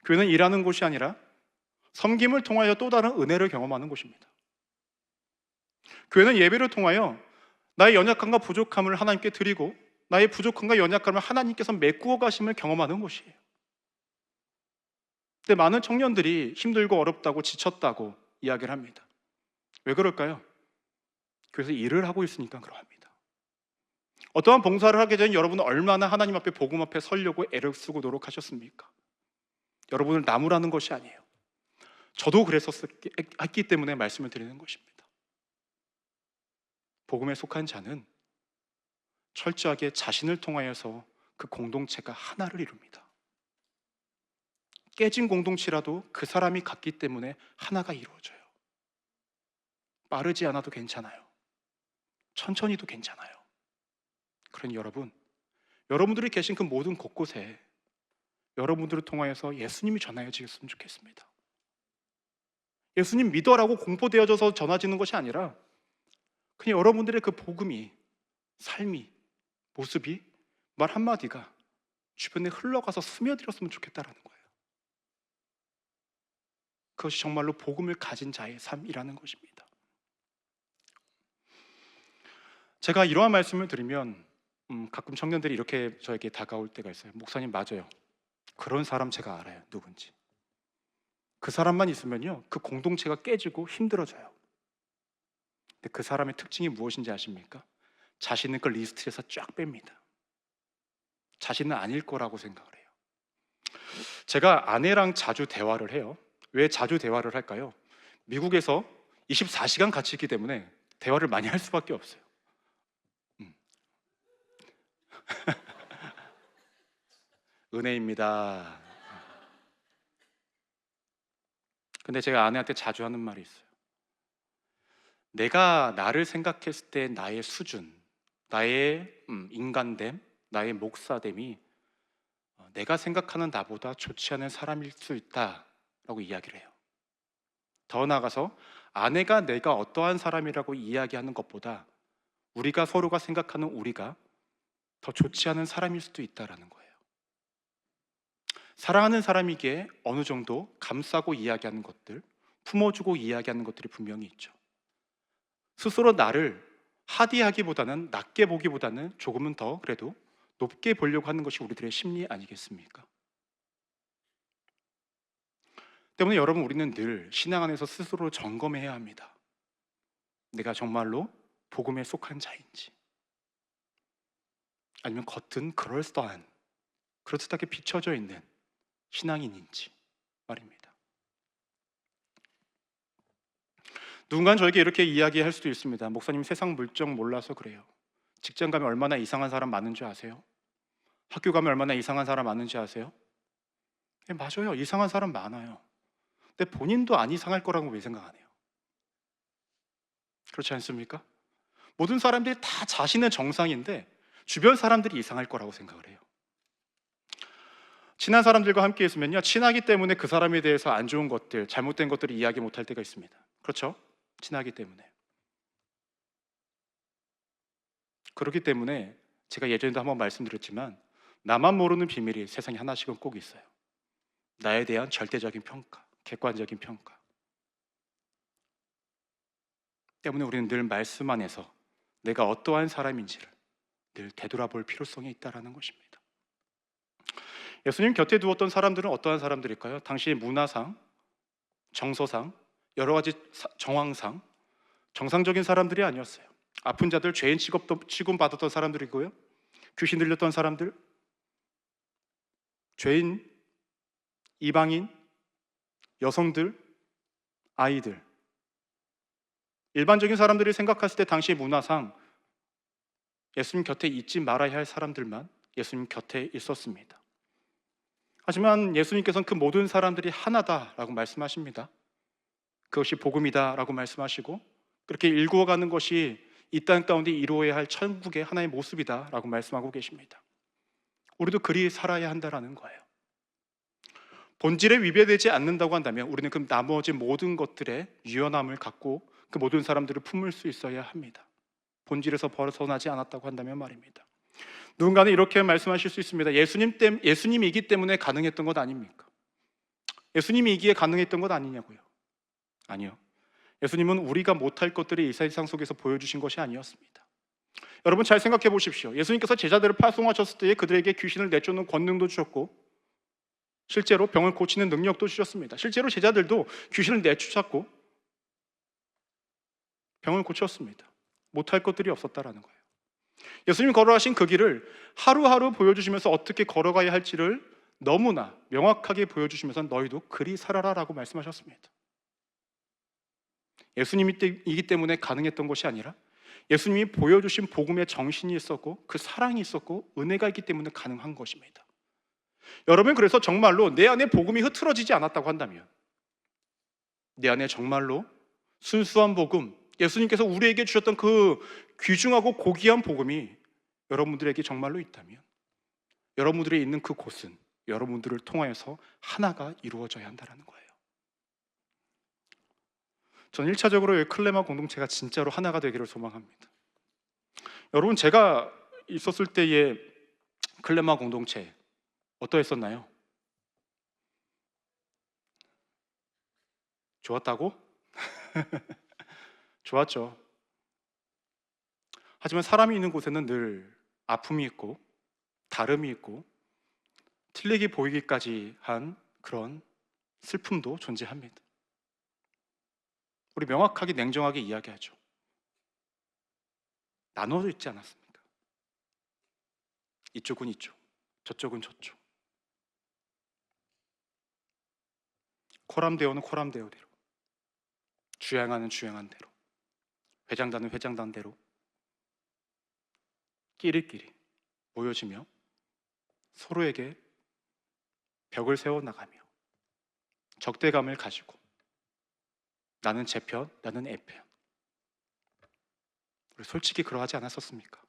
교회는 일하는 곳이 아니라 섬김을 통하여 또 다른 은혜를 경험하는 곳입니다. 교회는 예배를 통하여 나의 연약함과 부족함을 하나님께 드리고 나의 부족함과 연약함을 하나님께서 메꾸어 가심을 경험하는 곳이에요. 근데 많은 청년들이 힘들고 어렵다고 지쳤다고 이야기를 합니다. 왜 그럴까요? 교회에서 일을 하고 있으니까 그러합니다. 어떠한 봉사를 하게 된 여러분은 얼마나 하나님 앞에 복음 앞에 서려고 애를 쓰고 노력하셨습니까? 여러분을 나무라는 것이 아니에요. 저도 그랬었기 때문에 말씀을 드리는 것입니다. 복음에 속한 자는 철저하게 자신을 통하여서 그 공동체가 하나를 이룹니다. 깨진 공동체라도 그 사람이 같기 때문에 하나가 이루어져요. 빠르지 않아도 괜찮아요. 천천히도 괜찮아요. 그러니 여러분, 여러분들이 계신 그 모든 곳곳에 여러분들을 통하여서 예수님이 전하여지겠으면 좋겠습니다. 예수님 믿어라고 공포되어져서 전해지는 것이 아니라 그냥 여러분들의 그 복음이, 삶이, 모습이, 말 한마디가 주변에 흘러가서 스며들었으면 좋겠다라는 거예요. 그것이 정말로 복음을 가진 자의 삶이라는 것입니다. 제가 이러한 말씀을 드리면 가끔 청년들이 이렇게 저에게 다가올 때가 있어요. 목사님, 맞아요. 그런 사람 제가 알아요. 누군지. 그 사람만 있으면요, 그 공동체가 깨지고 힘들어져요. 근데 그 사람의 특징이 무엇인지 아십니까? 자신은 그 리스트에서 쫙 뺍니다. 자신은 아닐 거라고 생각을 해요. 제가 아내랑 자주 대화를 해요. 왜 자주 대화를 할까요? 미국에서 24시간 같이 있기 때문에 대화를 많이 할 수밖에 없어요. 은혜입니다. 근데 제가 아내한테 자주 하는 말이 있어요. 내가 나를 생각했을 때 나의 수준, 나의 인간됨, 나의 목사됨이 내가 생각하는 나보다 좋지 않은 사람일 수 있다라고 이야기를 해요. 더 나아가서 아내가 내가 어떠한 사람이라고 이야기하는 것보다 우리가 서로가 생각하는 우리가 더 좋지 않은 사람일 수도 있다라는 거예요. 사랑하는 사람이기에 어느 정도 감싸고 이야기하는 것들, 품어주고 이야기하는 것들이 분명히 있죠. 스스로 나를 하디하기보다는, 낮게 보기보다는 조금은 더 그래도 높게 보려고 하는 것이 우리들의 심리 아니겠습니까? 때문에 여러분, 우리는 늘 신앙 안에서 스스로 점검해야 합니다. 내가 정말로 복음에 속한 자인지, 아니면 겉은 그럴싸한, 그럴듯하게 비춰져 있는 신앙인인지 말입니다. 누군가는 저에게 이렇게 이야기할 수도 있습니다. 목사님, 세상 물정 몰라서 그래요. 직장 가면 얼마나 이상한 사람 많은지 아세요? 학교 가면 얼마나 이상한 사람 많은지 아세요? 네, 맞아요. 이상한 사람 많아요. 근데 본인도 안 이상할 거라고 왜 생각 안 해요? 그렇지 않습니까? 모든 사람들이 다 자신의 정상인데 주변 사람들이 이상할 거라고 생각을 해요. 친한 사람들과 함께 있으면요, 친하기 때문에 그 사람에 대해서 안 좋은 것들, 잘못된 것들을 이야기 못할 때가 있습니다. 그렇죠? 친하기 때문에. 그렇기 때문에 제가 예전에도 한번 말씀드렸지만 나만 모르는 비밀이 세상에 하나씩은 꼭 있어요. 나에 대한 절대적인 평가, 객관적인 평가. 때문에 우리는 늘 말씀 안에서 내가 어떠한 사람인지를 늘 되돌아볼 필요성이 있다는 것입니다. 예수님 곁에 두었던 사람들은 어떠한 사람들일까요? 당시의 문화상, 정서상, 여러 가지 정황상 정상적인 사람들이 아니었어요. 아픈 자들, 죄인 취급받았던 사람들이고요, 귀신 들렸던 사람들, 죄인, 이방인, 여성들, 아이들, 일반적인 사람들이 생각했을 때 당시의 문화상 예수님 곁에 있지 말아야 할 사람들만 예수님 곁에 있었습니다. 하지만 예수님께서는 그 모든 사람들이 하나다라고 말씀하십니다. 그것이 복음이다라고 말씀하시고, 그렇게 일구어가는 것이 이 땅 가운데 이루어야 할 천국의 하나의 모습이다라고 말씀하고 계십니다. 우리도 그리 살아야 한다라는 거예요. 본질에 위배되지 않는다고 한다면 우리는 그 나머지 모든 것들의 유연함을 갖고 그 모든 사람들을 품을 수 있어야 합니다. 본질에서 벗어나지 않았다고 한다면 말입니다. 누군가는 이렇게 말씀하실 수 있습니다. 예수님이기 때문에 가능했던 것 아닙니까? 예수님이기에 가능했던 것 아니냐고요? 아니요. 예수님은 우리가 못할 것들을 이 세상 속에서 보여주신 것이 아니었습니다. 여러분, 잘 생각해 보십시오. 예수님께서 제자들을 파송하셨을 때 그들에게 귀신을 내쫓는 권능도 주셨고 실제로 병을 고치는 능력도 주셨습니다. 실제로 제자들도 귀신을 내쫓았고 병을 고쳤습니다. 못할 것들이 없었다라는 거예요. 예수님이 걸어가신 그 길을 하루하루 보여주시면서 어떻게 걸어가야 할지를 너무나 명확하게 보여주시면서 너희도 그리 살아라라고 말씀하셨습니다. 예수님이기 때문에 가능했던 것이 아니라 예수님이 보여주신 복음의 정신이 있었고 그 사랑이 있었고 은혜가 있기 때문에 가능한 것입니다. 여러분, 그래서 정말로 내 안에 복음이 흐트러지지 않았다고 한다면, 내 안에 정말로 순수한 복음, 예수님께서 우리에게 주셨던 그 귀중하고 고귀한 복음이 여러분들에게 정말로 있다면 여러분들이 있는 그곳은 여러분들을 통하여서 하나가 이루어져야 한다는 거예요. 저는 1차적으로 이 클레마 공동체가 진짜로 하나가 되기를 소망합니다. 여러분, 제가 있었을 때의 클레마 공동체 어떠했었나요? 좋았다고? 좋았죠. 하지만 사람이 있는 곳에는 늘 아픔이 있고 다름이 있고 틀리게 보이기까지 한 그런 슬픔도 존재합니다. 우리 명확하게 냉정하게 이야기하죠. 나눠져 있지 않았습니까? 이쪽은 이쪽, 저쪽은 저쪽. 코람데오는 코람데오대로, 주양하는 주양한대로, 회장단은 회장단대로 끼리끼리 모여지며 서로에게 벽을 세워나가며 적대감을 가지고 나는 제 편, 나는 애 편. 우리 솔직히 그러하지 않았었습니까?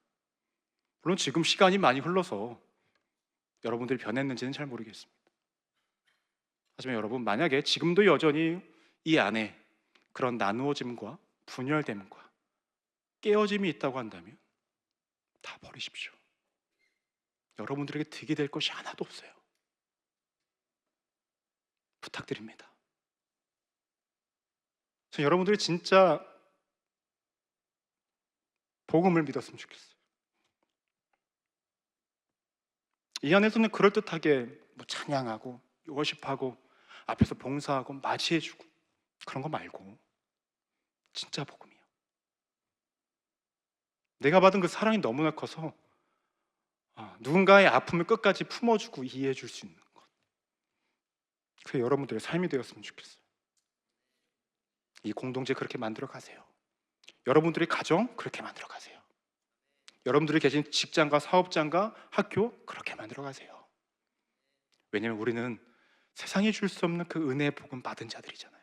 물론 지금 시간이 많이 흘러서 여러분들이 변했는지는 잘 모르겠습니다. 하지만 여러분, 만약에 지금도 여전히 이 안에 그런 나누어짐과 분열됨과 깨어짐이 있다고 한다면 다 버리십시오. 여러분들에게 득이 될 것이 하나도 없어요. 부탁드립니다. 여러분들이 진짜 복음을 믿었으면 좋겠어요. 이 안에서는 그럴듯하게 찬양하고 워십하고 앞에서 봉사하고 맞이해주고 그런 거 말고 진짜 복음이요. 내가 받은 그 사랑이 너무나 커서 누군가의 아픔을 끝까지 품어주고 이해해줄 수 있는 것, 그게 여러분들의 삶이 되었으면 좋겠어요. 이 공동체 그렇게 만들어 가세요. 여러분들의 가정 그렇게 만들어 가세요. 여러분들이 계신 직장과 사업장과 학교 그렇게 만들어 가세요. 왜냐하면 우리는 세상이 줄 수 없는 그 은혜의 복음 받은 자들이잖아요.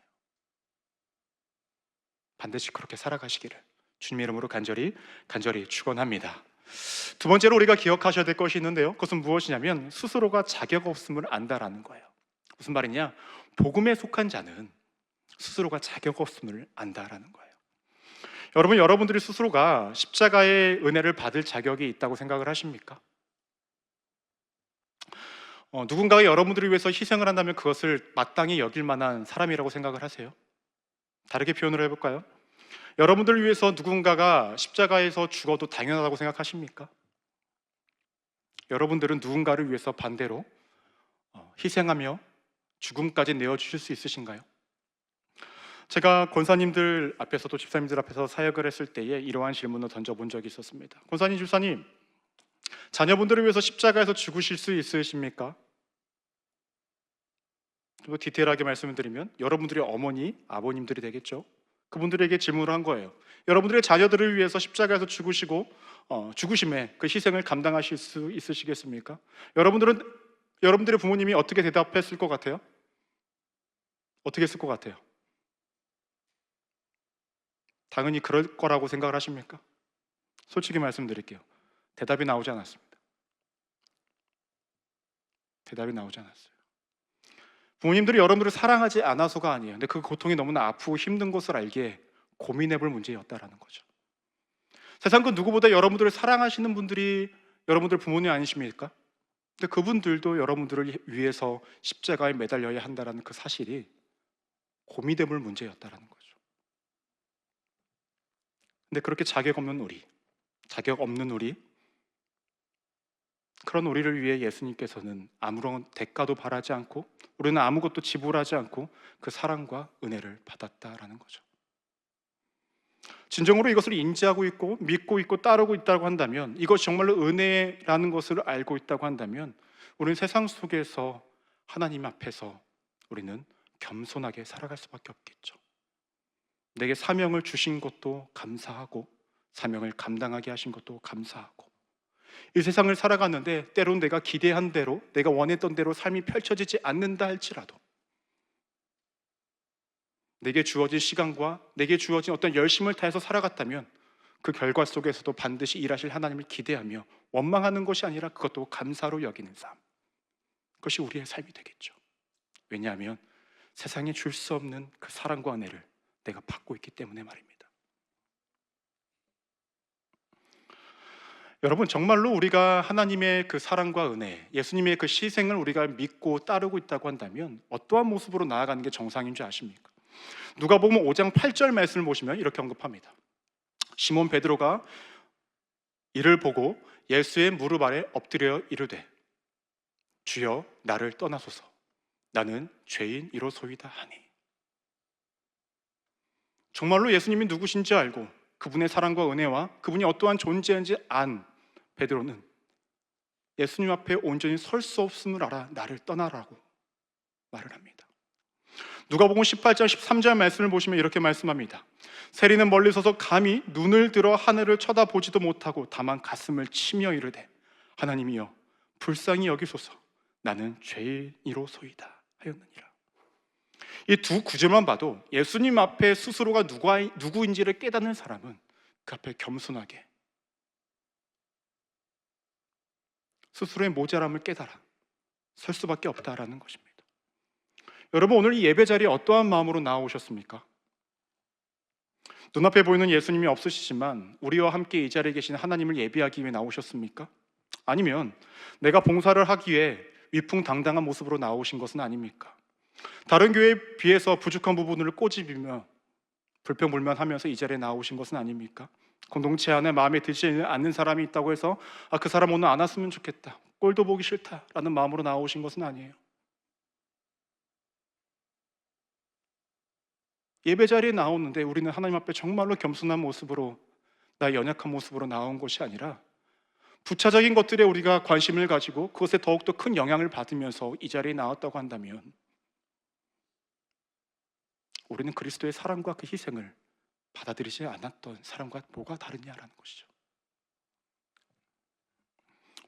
반드시 그렇게 살아가시기를 주님의 이름으로 간절히 축원합니다. 두 번째로 우리가 기억하셔야 될 것이 있는데요, 그것은 무엇이냐면 스스로가 자격 없음을 안다라는 거예요. 무슨 말이냐? 복음에 속한 자는 스스로가 자격 없음을 안다라는 거예요. 여러분, 여러분들이 스스로가 십자가의 은혜를 받을 자격이 있다고 생각을 하십니까? 누군가가 여러분들을 위해서 희생을 한다면 그것을 마땅히 여길 만한 사람이라고 생각을 하세요? 다르게 표현을 해볼까요? 여러분들을 위해서 누군가가 십자가에서 죽어도 당연하다고 생각하십니까? 여러분들은 누군가를 위해서 반대로 희생하며 죽음까지 내어주실 수 있으신가요? 제가 권사님들 앞에서도 집사님들 앞에서 사역을 했을 때에 이러한 질문을 던져본 적이 있었습니다. 권사님, 집사님, 자녀분들을 위해서 십자가에서 죽으실 수 있으십니까? 좀 디테일하게 말씀을 드리면 여러분들의 어머니, 아버님들이 되겠죠. 그분들에게 질문을 한 거예요. 여러분들의 자녀들을 위해서 십자가에서 죽으시고 죽으심에 그 희생을 감당하실 수 있으시겠습니까? 여러분들의 부모님이 어떻게 대답했을 것 같아요? 어떻게 했을 것 같아요? 당연히 그럴 거라고 생각을 하십니까? 솔직히 말씀드릴게요. 대답이 나오지 않았습니다. 대답이 나오지 않았어요. 부모님들이 여러분들을 사랑하지 않아서가 아니에요. 근데 그 고통이 너무나 아프고 힘든 것을 알기에 고민해볼 문제였다라는 거죠. 세상 그 누구보다 여러분들을 사랑하시는 분들이 여러분들 부모님 아니십니까? 근데 그분들도 여러분들을 위해서 십자가에 매달려야 한다는 그 사실이 고민해볼 문제였다라는 거죠. 근데 그렇게 자격 없는 우리, 그런 우리를 위해 예수님께서는 아무런 대가도 바라지 않고 우리는 아무것도 지불하지 않고 그 사랑과 은혜를 받았다라는 거죠. 진정으로 이것을 인지하고 있고 믿고 있고 따르고 있다고 한다면, 이것이 정말로 은혜라는 것을 알고 있다고 한다면 우리는 세상 속에서 하나님 앞에서 우리는 겸손하게 살아갈 수밖에 없겠죠. 내게 사명을 주신 것도 감사하고 사명을 감당하게 하신 것도 감사하고, 이 세상을 살아가는데 때론 내가 기대한 대로, 내가 원했던 대로 삶이 펼쳐지지 않는다 할지라도 내게 주어진 시간과 내게 주어진 어떤 열심을 다해서 살아갔다면 그 결과 속에서도 반드시 일하실 하나님을 기대하며 원망하는 것이 아니라 그것도 감사로 여기는 삶, 그것이 우리의 삶이 되겠죠. 왜냐하면 세상에 줄 수 없는 그 사랑과 은혜를 내가 받고 있기 때문에 말입니다. 여러분, 정말로 우리가 하나님의 그 사랑과 은혜, 예수님의 그 희생을 우리가 믿고 따르고 있다고 한다면 어떠한 모습으로 나아가는 게 정상인 줄 아십니까? 누가복음 5장 8절 말씀을 보시면 이렇게 언급합니다. 시몬 베드로가 이를 보고 예수의 무릎 아래 엎드려 이르되 주여 나를 떠나소서 나는 죄인이로소이다 하니. 정말로 예수님이 누구신지 알고 그분의 사랑과 은혜와 그분이 어떠한 존재인지 안 베드로는 예수님 앞에 온전히 설 수 없음을 알아 나를 떠나라고 말을 합니다. 누가복음 18장 13절 말씀을 보시면 이렇게 말씀합니다. 세리는 멀리 서서 감히 눈을 들어 하늘을 쳐다보지도 못하고 다만 가슴을 치며 이르되 하나님이여 불쌍히 여기소서 나는 죄인이로소이다 하였느니라. 이 두 구절만 봐도 예수님 앞에 스스로가 누구인지를 깨닫는 사람은 그 앞에 겸손하게 스스로의 모자람을 깨달아 설 수밖에 없다라는 것입니다. 여러분, 오늘 이 예배 자리에 어떠한 마음으로 나오셨습니까? 눈앞에 보이는 예수님이 없으시지만 우리와 함께 이 자리에 계신 하나님을 예배하기 위해 나오셨습니까? 아니면 내가 봉사를 하기 위해 위풍당당한 모습으로 나오신 것은 아닙니까? 다른 교회에 비해서 부족한 부분을 꼬집으며 불평불만하면서 이 자리에 나오신 것은 아닙니까? 공동체 안에 마음에 들지 않는 사람이 있다고 해서 그 사람 오늘 안 왔으면 좋겠다, 꼴도 보기 싫다라는 마음으로 나오신 것은 아니에요. 예배 자리에 나오는데 우리는 하나님 앞에 정말로 겸손한 모습으로, 나의 연약한 모습으로 나온 것이 아니라 부차적인 것들에 우리가 관심을 가지고 그것에 더욱더 큰 영향을 받으면서 이 자리에 나왔다고 한다면 우리는 그리스도의 사랑과 그 희생을 받아들이지 않았던 사람과 뭐가 다르냐라는 것이죠.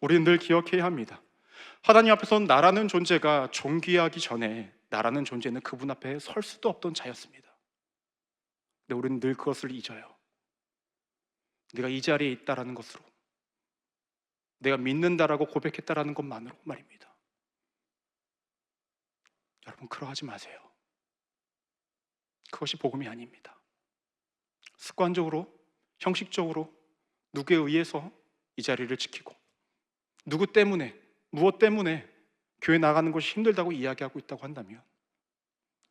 우리는 늘 기억해야 합니다. 하나님 앞에서 나라는 존재가 존귀하기 전에 나라는 존재는 그분 앞에 설 수도 없던 자였습니다. 근데 우리는 늘 그것을 잊어요. 내가 이 자리에 있다라는 것으로, 내가 믿는다라고 고백했다라는 것만으로 말입니다. 여러분, 그러하지 마세요. 그것이 복음이 아닙니다. 습관적으로, 형식적으로 누구에 의해서 이 자리를 지키고 누구 때문에, 무엇 때문에 교회 나가는 것이 힘들다고 이야기하고 있다고 한다면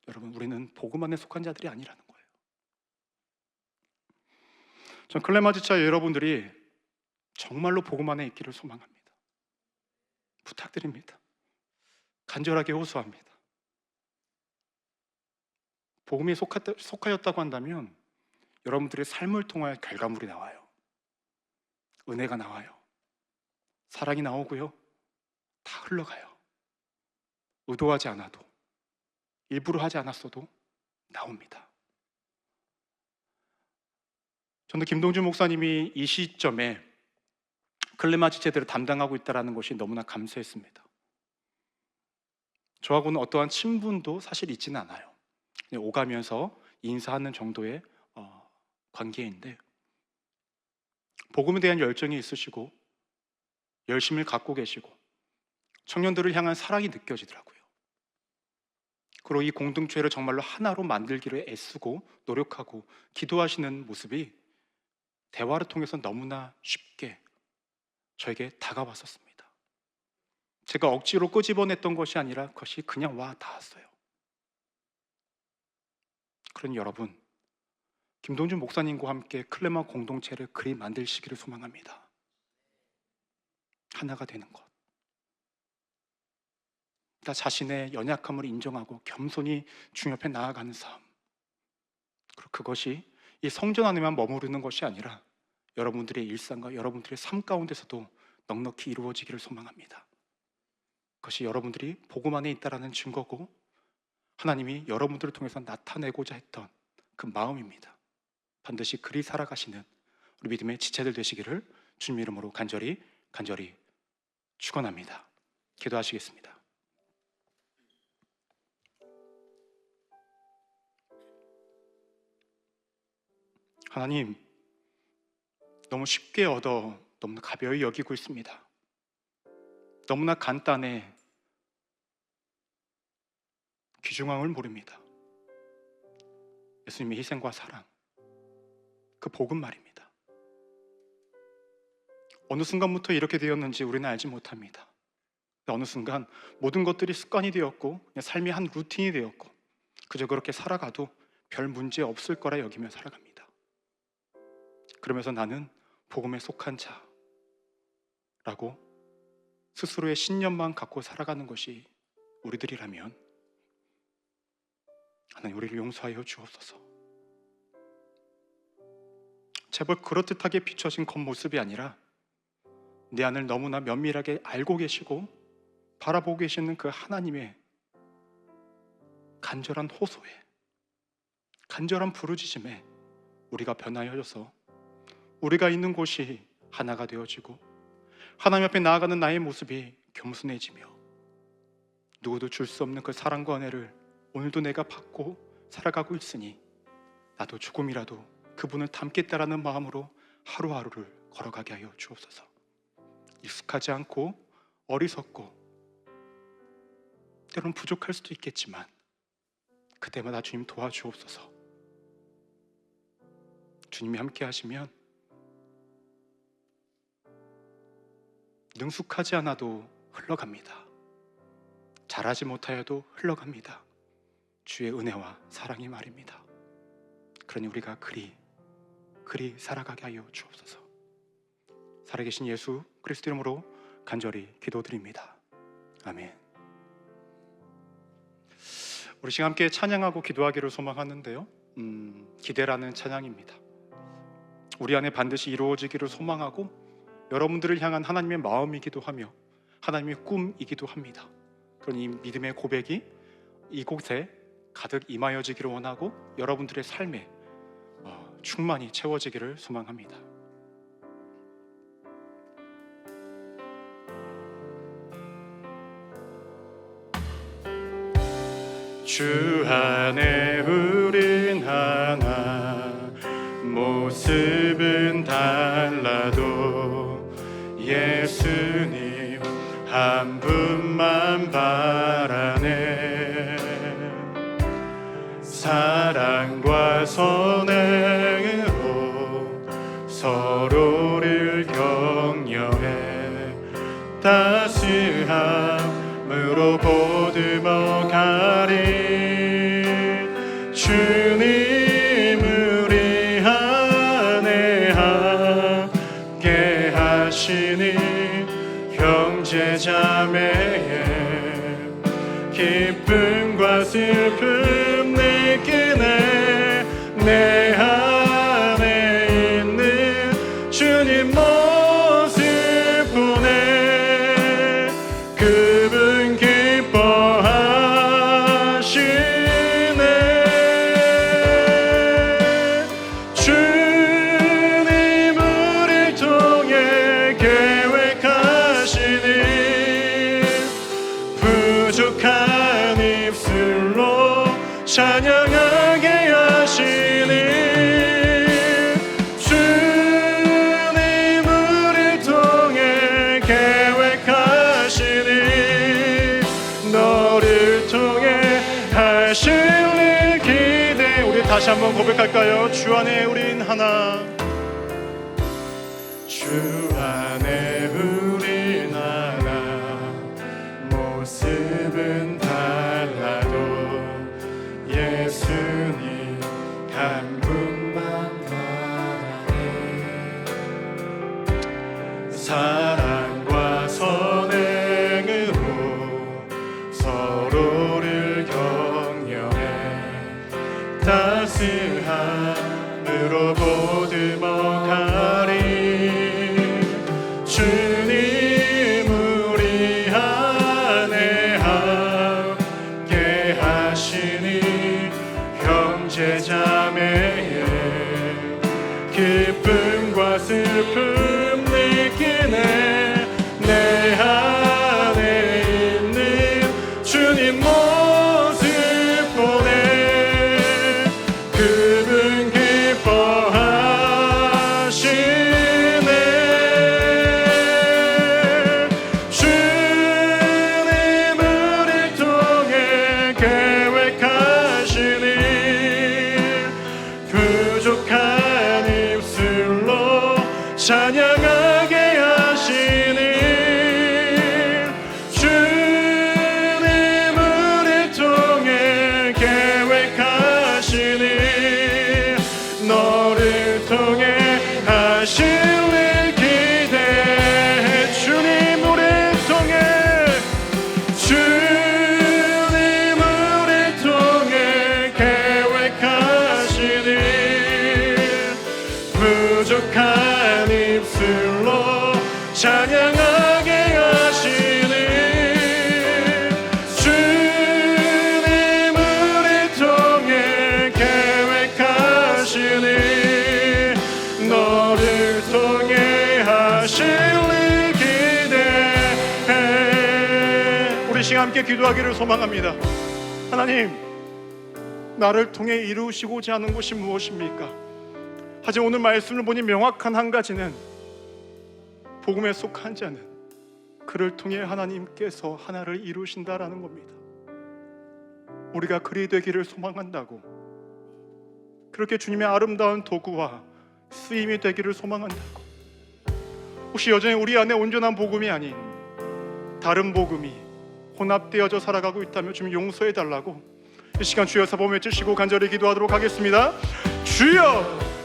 여러분, 우리는 복음 안에 속한 자들이 아니라는 거예요. 전 클레마지차 여러분들이 정말로 복음 안에 있기를 소망합니다. 부탁드립니다. 간절하게 호소합니다. 복음에 속하였다고 한다면 여러분들의 삶을 통하여 결과물이 나와요. 은혜가 나와요. 사랑이 나오고요. 다 흘러가요. 의도하지 않아도, 일부러 하지 않았어도 나옵니다. 저는 김동준 목사님이 이 시점에 클레마지 제대를 담당하고 있다는 것이 너무나 감사했습니다. 저하고는 어떠한 친분도 사실 있지는 않아요. 그냥 오가면서 인사하는 정도의 관계인데 복음에 대한 열정이 있으시고 열심을 갖고 계시고 청년들을 향한 사랑이 느껴지더라고요. 그리고 이 공동체를 정말로 하나로 만들기를 애쓰고 노력하고 기도하시는 모습이 대화를 통해서 너무나 쉽게 저에게 다가왔었습니다. 제가 억지로 끄집어냈던 것이 아니라 그것이 그냥 와 닿았어요. 그러니 여러분, 김동준 목사님과 함께 클레마 공동체를 그리 만들시기를 소망합니다. 하나가 되는 것, 나 자신의 연약함을 인정하고 겸손히 주님 앞에 나아가는 삶, 그리고 그것이 이 성전 안에만 머무르는 것이 아니라 여러분들의 일상과 여러분들의 삶 가운데서도 넉넉히 이루어지기를 소망합니다. 그것이 여러분들이 복음 안에 있다라는 증거고 하나님이 여러분들을 통해서 나타내고자 했던 그 마음입니다. 반드시 그리 살아가시는 우리 믿음의 지체들 되시기를 주님 이름으로 간절히 축원합니다. 기도하시겠습니다. 하나님, 너무 쉽게 얻어 너무나 가벼이 여기고 있습니다. 너무나 간단해 귀중함을 모릅니다. 예수님의 희생과 사랑, 그 복음 말입니다. 어느 순간부터 이렇게 되었는지 우리는 알지 못합니다. 어느 순간 모든 것들이 습관이 되었고 그냥 삶이 한 루틴이 되었고 그저 그렇게 살아가도 별 문제 없을 거라 여기며 살아갑니다. 그러면서 나는 복음에 속한 자라고 스스로의 신념만 갖고 살아가는 것이 우리들이라면 하나님 우리를 용서하여 주옵소서. 제발 그렇듯하게 비춰진 겉모습이 아니라 내 안을 너무나 면밀하게 알고 계시고 바라보고 계시는 그 하나님의 간절한 호소에, 간절한 부르짖음에 우리가 변화하여서 우리가 있는 곳이 하나가 되어지고 하나님 앞에 나아가는 나의 모습이 겸손해지며 누구도 줄 수 없는 그 사랑과 은혜를 오늘도 내가 받고 살아가고 있으니 나도 조금이라도 그분을 닮겠다라는 마음으로 하루하루를 걸어가게 하여 주옵소서. 익숙하지 않고 어리석고 때로는 부족할 수도 있겠지만 그때마다 주님 도와주옵소서. 주님이 함께 하시면 능숙하지 않아도 흘러갑니다. 잘하지 못하여도 흘러갑니다. 주의 은혜와 사랑이 말입니다. 그러니 우리가 그리 살아가게 하여 주옵소서. 살아계신 예수 그리스도 이름으로 간절히 기도드립니다. 아멘. 우리 시간 함께 찬양하고 기도하기를 소망하는데요, 기대라는 찬양입니다. 우리 안에 반드시 이루어지기를 소망하고 여러분들을 향한 하나님의 마음이기도 하며 하나님의 꿈이기도 합니다. 그러니 이 믿음의 고백이 이곳에 가득 임하여지기를 원하고 여러분들의 삶에 충만히 채워지기를 소망합니다. 주 안에 우린 하나, 모습은 달라도 예수님 한 분만 바라네. 사랑과 선행으로 서로를 격려해 따스함으로 보듬어 가리. 주님 우리 안에 함께 하시니 형제자매의 기쁨과 슬픔 느끼네. 내 안에 있는 주님 모습 보네. 그분 기뻐하시네. 주님 우리를 통해 계획하시니 부족한 입술로 찬양하게 하시니. 주님 우리를 통해 계획하시니 너를 통해 하실 일 기대. 우리 다시 한번 고백할까요? 주 안에 우린 하나. 주 안에 우린 하나, 모습은 달라도 예수님 한 분만 바라네. 사랑과 선행으로 서로를 격려해 따스함으로 보듬어 가리. 주님 우리 안에 함께 하시니 형제자매의 기쁨과 슬픔 느끼네. 내 안에 있는 주님 모습 보네. 그분 기뻐하시네. 찬양하게 하시는 주님을 통해 계획하시는 너를 통해 하실 일 기대해 주님을 통해 계획하시는 부족한 입술로 찬양하게 하시는 주님을 통해 계획하시는 너를 통해 하실 일 기대해. 우리 시간 함께 기도하기를 소망합니다. 하나님, 나를 통해 이루시고자 하는 것이 무엇입니까? 하지만 오늘 말씀을 보니 명확한 한 가지는 복음에 속한 자는 그를 통해 하나님께서 하나를 이루신다라는 겁니다. 우리가 그리 되기를 소망한다고, 그렇게 주님의 아름다운 도구와 쓰임이 되기를 소망한다고, 혹시 여전히 우리 안에 온전한 복음이 아닌 다른 복음이 혼합되어져 살아가고 있다면 좀 용서해 달라고 이 시간 주여 사범 외치시고 간절히 기도하도록 하겠습니다. 주여